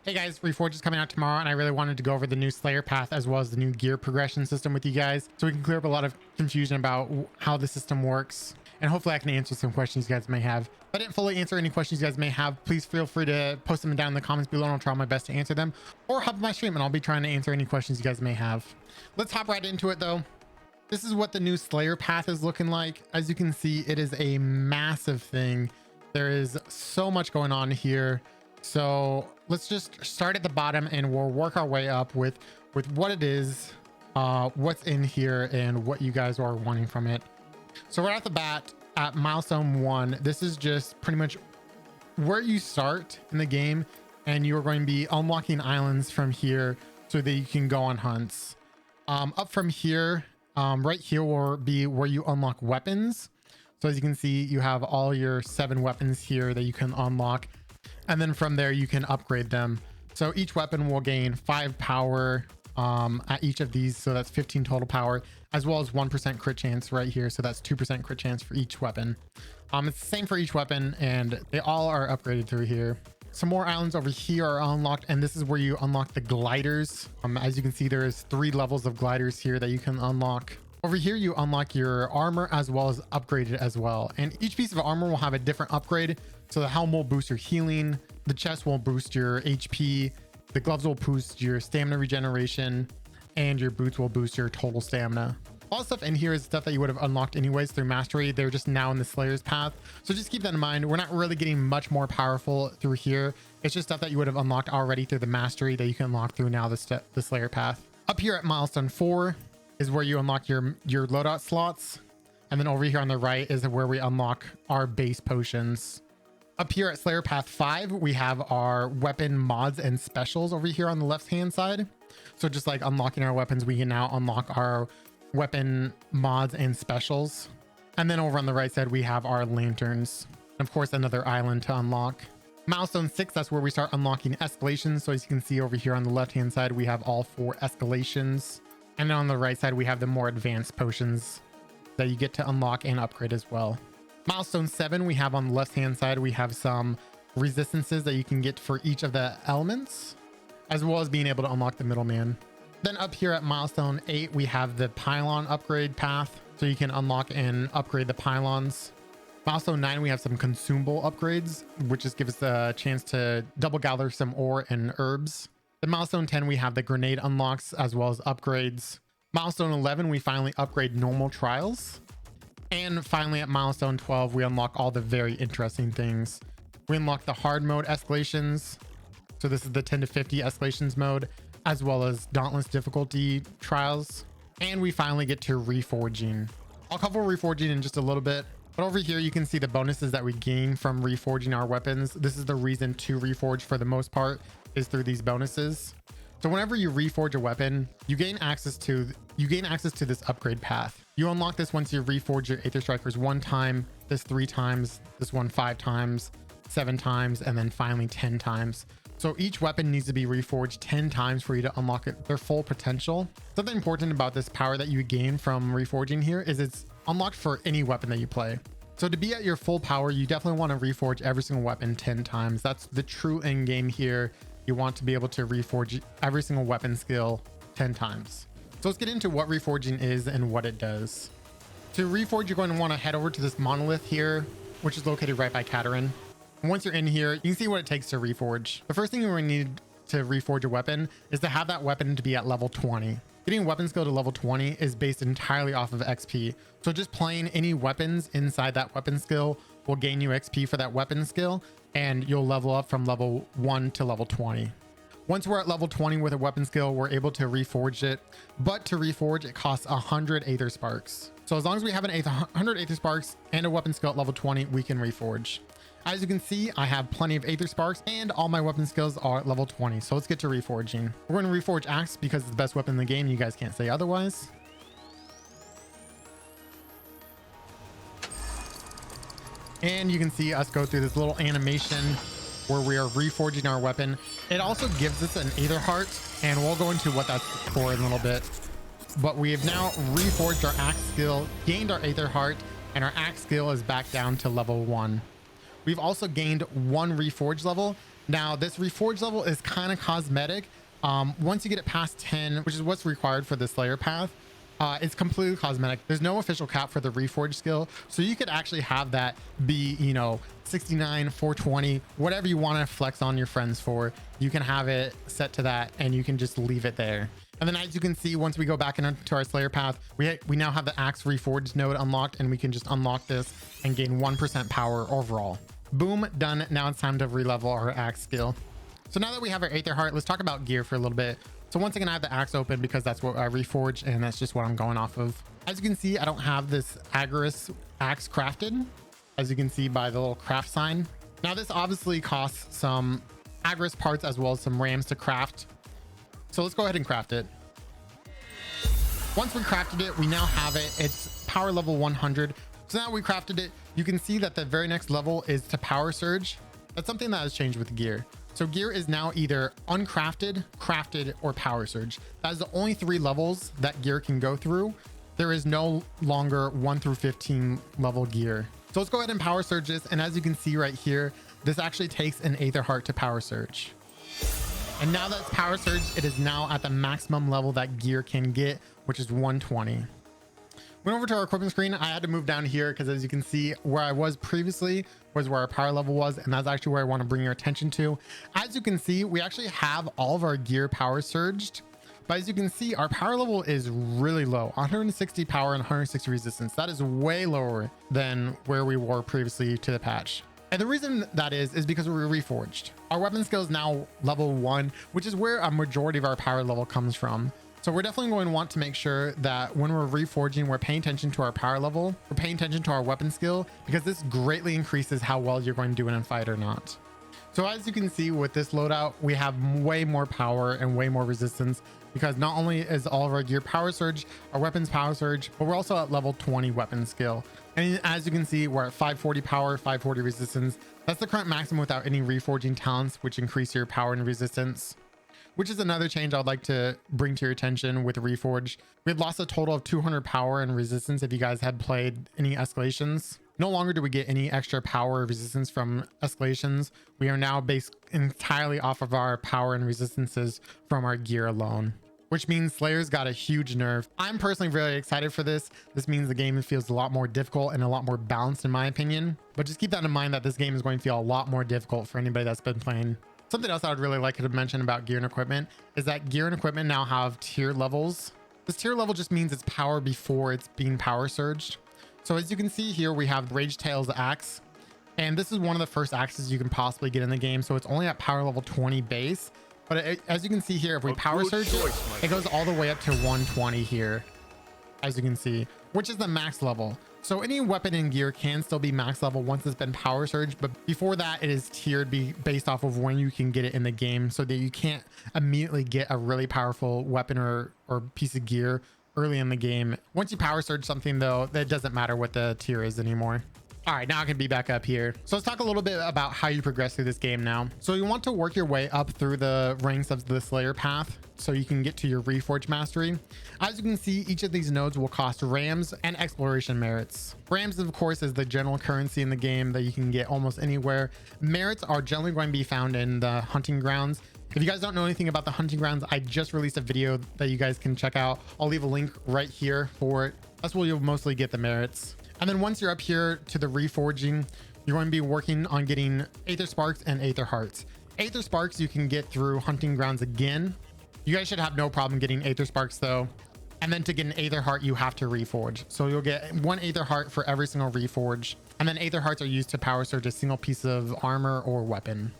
Hey guys, Reforge is coming out tomorrow, and I really wanted to go over the new Slayer path as well as the new gear progression system with you guys, so we can clear up a lot of confusion about how the system works, and hopefully I can answer some questions you guys may have. If I didn't fully answer any questions you guys may have, please feel free to post them down in the comments below, and I'll try my best to answer them, or hop on my stream and I'll be trying to answer any questions you guys may have. Let's hop right into it though. This is what the new Slayer path is looking like. As you can see, it is a massive thing. There is so much going on here. So let's just start at the bottom and we'll work our way up with what it is, what's in here, and what you guys are wanting from it. So right off the bat, at milestone 1, this is just pretty much where you start in the game, and you're going to be unlocking islands from here so that you can go on hunts. Up from here, right here will be where you unlock weapons. So as you can see, you have all your 7 weapons here that you can unlock. And then from there, you can upgrade them. So each weapon will gain 5 power at each of these. So that's 15 total power, as well as 1% crit chance right here. So that's 2% crit chance for each weapon. It's the same for each weapon, and they all are upgraded through here. Some more islands over here are unlocked, and this is where you unlock the gliders. As you can see, there is 3 levels of gliders here that you can unlock. Over here, you unlock your armor as well as upgraded as well. And each piece of armor will have a different upgrade. So the helm will boost your healing, the chest will boost your HP, the gloves will boost your stamina regeneration, and your boots will boost your total stamina. All the stuff in here is stuff that you would have unlocked anyways through mastery. They're just now in the Slayer's path. So just keep that in mind. We're not really getting much more powerful through here. It's just stuff that you would have unlocked already through the mastery that you can unlock through now the Slayer path. Up here at milestone 4 is where you unlock your loadout slots. And then over here on the right is where we unlock our base potions. Up here at Slayer Path 5, we have our weapon mods and specials over here on the left hand side. So just like unlocking our weapons, we can now unlock our weapon mods and specials. And then over on the right side, we have our lanterns. And of course, another island to unlock. Milestone 6, that's where we start unlocking escalations. So as you can see over here on the left hand side, we have all 4 escalations. And then on the right side, we have the more advanced potions that you get to unlock and upgrade as well. Milestone 7, we have on the left hand side, we have some resistances that you can get for each of the elements, as well as being able to unlock the middleman. Then up here at milestone 8, we have the pylon upgrade path, so you can unlock and upgrade the pylons. Milestone 9, we have some consumable upgrades, which just gives us a chance to double gather some ore and herbs. Then milestone 10, we have the grenade unlocks as well as upgrades. Milestone 11, we finally upgrade normal trials. And finally at milestone 12, we unlock all the very interesting things. We unlock the hard mode escalations. So this is the 10 to 50 escalations mode, as well as Dauntless difficulty trials. And we finally get to reforging. I'll cover reforging in just a little bit, but over here you can see the bonuses that we gain from reforging our weapons. This is the reason to reforge for the most part, is through these bonuses. So whenever you reforge a weapon, you gain access to this upgrade path. You unlock this once you reforge your Aether Strikers 1 time, this 3 times, this one 5 times, 7 times, and then finally 10 times. So each weapon needs to be reforged 10 times for you to unlock their full potential. Something important about this power that you gain from reforging here is it's unlocked for any weapon that you play. So to be at your full power, you definitely want to reforge every single weapon 10 times. That's the true end game here. You want to be able to reforge every single weapon skill 10 times. So let's get into what reforging is and what it does. To reforge, you're going to want to head over to this monolith here, which is located right by Katerin. And once you're in here, you can see what it takes to reforge. The first thing you're going to need to reforge a weapon is to have that weapon to be at level 20. Getting a weapon skill to level 20 is based entirely off of XP. So just playing any weapons inside that weapon skill will gain you XP for that weapon skill, and you'll level up from level 1 to level 20. Once we're at level 20 with a weapon skill, we're able to reforge it. But to reforge, it costs 100 Aether Sparks. So as long as we have 100 Aether Sparks and a weapon skill at level 20, we can reforge. As you can see, I have plenty of Aether Sparks and all my weapon skills are at level 20. So let's get to reforging. We're going to reforge Axe because it's the best weapon in the game. You guys can't say otherwise. And you can see us go through this little animation where we are reforging our weapon. It also gives us an Aether Heart, and we'll go into what that's for in a little bit. But we have now reforged our Axe skill, gained our Aether Heart, and our Axe skill is back down to level 1. We've also gained 1 reforge level, Now this reforged level is kind of cosmetic. Once you get it past 10, which is what's required for the Slayer path, it's completely cosmetic. There's no official cap for the reforged skill, so you could actually have that be, you know, 69, 420, whatever you want to flex on your friends for. You can have it set to that and you can just leave it there. And then as you can see, once we go back into our Slayer path, we now have the Axe Reforged node unlocked, and we can just unlock this and gain 1% power overall. Boom, done. Now it's time to re-level our Axe skill. So now that we have our Aether Heart, let's talk about gear for a little bit. So once again, I have the Axe open because that's what I reforged, and that's just what I'm going off of. As you can see, I don't have this Agorist Axe crafted, as you can see by the little craft sign. Now this obviously costs some Agorist parts as well as some rams to craft. So let's go ahead and craft it. Once we crafted it, we now have it. It's power level 100. So now we crafted it. You can see that the very next level is to power surge. That's something that has changed with gear. So gear is now either uncrafted, crafted, or power surge. That is the only 3 levels that gear can go through. There is no longer 1 through 15 level gear. So let's go ahead and power surge this. And as you can see right here, this actually takes an Aether Heart to power surge. And now that it's power surge, it is now at the maximum level that gear can get, which is 120. Went over to our equipment screen. I had to move down here because as you can see, where I was previously was where our power level was, and that's actually where I want to bring your attention to. As you can see, we actually have all of our gear power surged, but as you can see, our power level is really low, 160 power and 160 resistance. That is way lower than where we were previously to the patch. And the reason that is because we were reforged. Our weapon skill is now level 1, which is where a majority of our power level comes from. So we're definitely going to want to make sure that when we're reforging, we're paying attention to our power level, we're paying attention to our weapon skill, because this greatly increases how well you're going to do in a fight or not. So as you can see with this loadout, we have way more power and way more resistance, because not only is all of our gear power surge, our weapons power surge, but we're also at level 20 weapon skill. And as you can see, we're at 540 power, 540 resistance. That's the current maximum without any reforging talents, which increase your power and resistance. Which is another change I'd like to bring to your attention with Reforge. We had lost a total of 200 power and resistance if you guys had played any escalations. No longer do we get any extra power or resistance from escalations. We are now based entirely off of our power and resistances from our gear alone, which means Slayer's got a huge nerf. I'm personally really excited for this. This means the game feels a lot more difficult and a lot more balanced in my opinion. But just keep that in mind that this game is going to feel a lot more difficult for anybody that's been playing. Something else I would really like to mention about gear and equipment is that gear and equipment now have tier levels. This tier level just means it's power before it's being power surged. So as you can see here, we have Rage Tail's axe, and this is one of the first axes you can possibly get in the game. So it's only at power level 20 base, but as you can see here, if we power surge it goes all the way up to 120 here, as you can see, which is the max level. So any weapon and gear can still be max level once it's been power surged, but before that it is tiered based off of when you can get it in the game, so that you can't immediately get a really powerful weapon or piece of gear early in the game. Once you power surge something though, that doesn't matter what the tier is anymore. All right, now I can be back up here. So let's talk a little bit about how you progress through this game now. So you want to work your way up through the ranks of the Slayer path so you can get to your Reforged Mastery. As you can see, each of these nodes will cost rams and exploration merits. Rams, of course, is the general currency in the game that you can get almost anywhere. Merits are generally going to be found in the hunting grounds. If you guys don't know anything about the hunting grounds, I just released a video that you guys can check out. I'll leave a link right here for it. That's where you'll mostly get the merits. And then once you're up here to the reforging, you're going to be working on getting Aether Sparks and Aether Hearts. Aether Sparks you can get through hunting grounds again. You guys should have no problem getting Aether Sparks though. And then to get an Aether Heart, you have to reforge. So you'll get 1 Aether Heart for every single reforge. And then Aether Hearts are used to power surge a single piece of armor or weapon.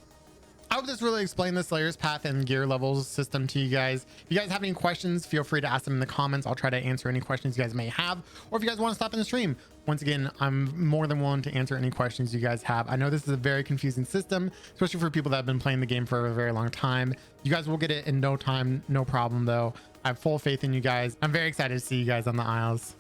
I hope this really explained the Slayer's path and gear levels system to you guys. If you guys have any questions, feel free to ask them in the comments. I'll try to answer any questions you guys may have. Or if you guys want to stop in the stream, once again, I'm more than willing to answer any questions you guys have. I know this is a very confusing system, especially for people that have been playing the game for a very long time. You guys will get it in no time, no problem though. I have full faith in you guys. I'm very excited to see you guys on the Isles.